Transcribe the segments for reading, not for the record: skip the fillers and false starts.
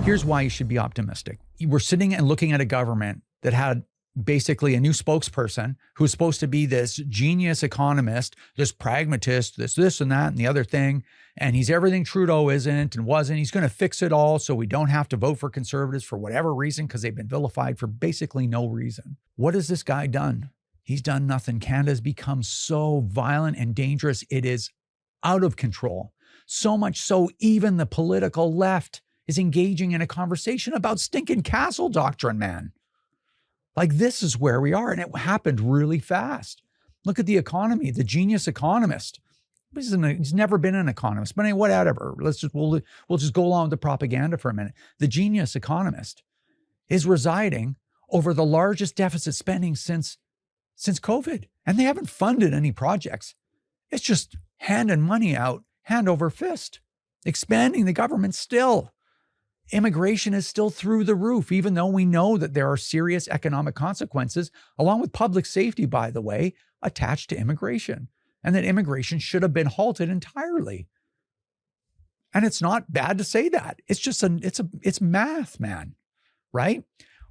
Here's why you should be optimistic. We're sitting and looking at a government that had basically a new spokesperson who's supposed to be this genius economist, this pragmatist, this and that and the other thing. And he's everything Trudeau isn't and wasn't. He's going to fix it all so we don't have to vote for Conservatives for whatever reason, because they've been vilified for basically no reason. What has this guy done? He's done nothing. Canada's become so violent and dangerous. It is out of control. So much so even the political left is engaging in a conversation about stinking castle doctrine, man. Like, this is where we are, and it happened really fast. Look at the economy, the genius economist. He's never been an economist, but anyway, whatever. We'll just go along with the propaganda for a minute. The genius economist is residing over the largest deficit spending since COVID, and they haven't funded any projects. It's just handing money out, hand over fist, expanding the government still. Immigration is still through the roof, even though we know that there are serious economic consequences, along with public safety, by the way, attached to immigration, and that immigration should have been halted entirely. And it's not bad to say that. It's just it's math, man, right?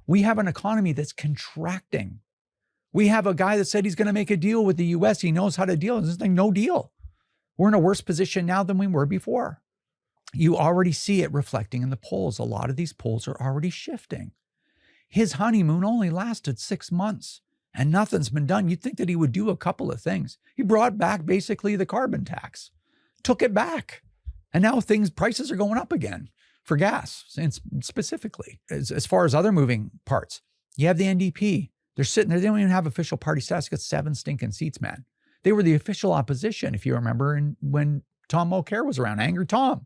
We have an economy that's contracting. We have a guy that said he's going to make a deal with the US. He knows how to deal. There's no deal. We're in a worse position now than we were before. You already see it reflecting in the polls. A lot of these polls are already shifting. His honeymoon only lasted 6 months and nothing's been done. You'd think that he would do a couple of things. He brought back basically the carbon tax, took it back. And now prices are going up again for gas, and specifically. As far as other moving parts, you have the NDP. They're sitting there. They don't even have official party status. They got 7 stinking seats, man. They were the official opposition, if you remember, when Tom Mulcair was around, Angry Tom.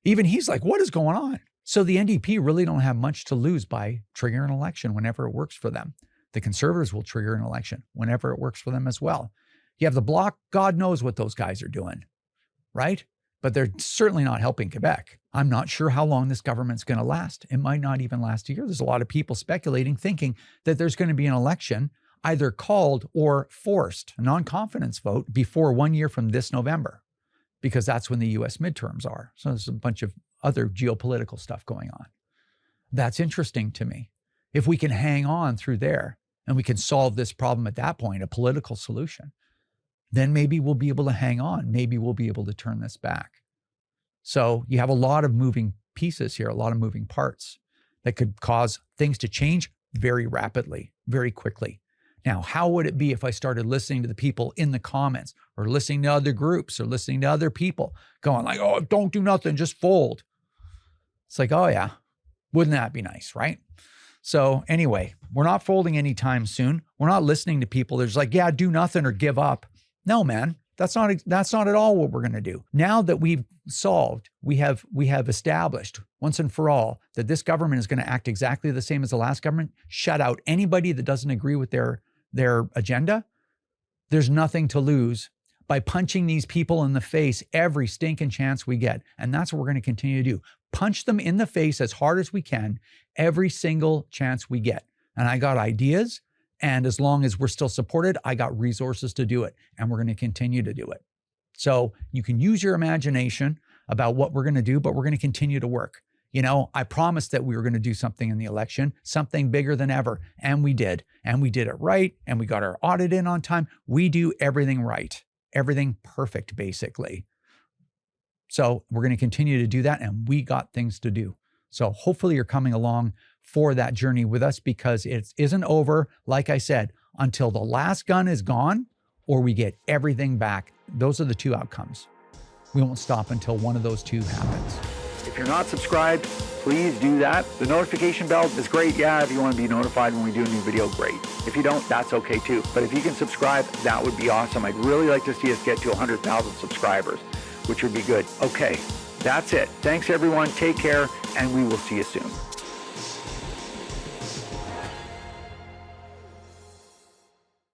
Even he's like, what is going on? So the NDP really don't have much to lose by triggering an election whenever it works for them. The Conservatives will trigger an election whenever it works for them as well. You have the Bloc, God knows what those guys are doing, right? But they're certainly not helping Quebec. I'm not sure how long this government's going to last. It might not even last a year. There's a lot of people speculating, thinking that there's going to be an election either called or forced, a non-confidence vote, before 1 year from this November, because that's when the US midterms are. So there's a bunch of other geopolitical stuff going on. That's interesting to me. If we can hang on through there and we can solve this problem at that point, a political solution, then maybe we'll be able to hang on. Maybe we'll be able to turn this back. So you have a lot of moving pieces here, a lot of moving parts that could cause things to change very rapidly, very quickly. Now, how would it be if I started listening to the people in the comments, or listening to other groups, or listening to other people going like, oh, don't do nothing, just fold? It's like, oh yeah, wouldn't that be nice, right? So anyway, we're not folding anytime soon. We're not listening to people. There's like, yeah, do nothing or give up. No, man, that's not at all what we're going to do. Now that we've solved, we have established once and for all that this government is going to act exactly the same as the last government, shut out anybody that doesn't agree with their agenda. There's nothing to lose by punching these people in the face every stinking chance we get. And that's what we're going to continue to do. Punch them in the face as hard as we can every single chance we get. And I got ideas. And as long as we're still supported, I got resources to do it. And we're going to continue to do it. So you can use your imagination about what we're going to do, but we're going to continue to work. You know, I promised that we were going to do something in the election, something bigger than ever. And we did. And we did it right. And we got our audit in on time. We do everything right. Everything perfect, basically. So we're going to continue to do that. And we got things to do. So hopefully you're coming along for that journey with us, because it isn't over, like I said, until the last gun is gone or we get everything back. Those are the two outcomes. We won't stop until one of those two happens. If you're not subscribed, please do that. The notification bell is great. Yeah, if you want to be notified when we do a new video, great. If you don't, that's okay too. But if you can subscribe, that would be awesome. I'd really like to see us get to 100,000 subscribers, which would be good. Okay, that's it. Thanks everyone. Take care, and we will see you soon.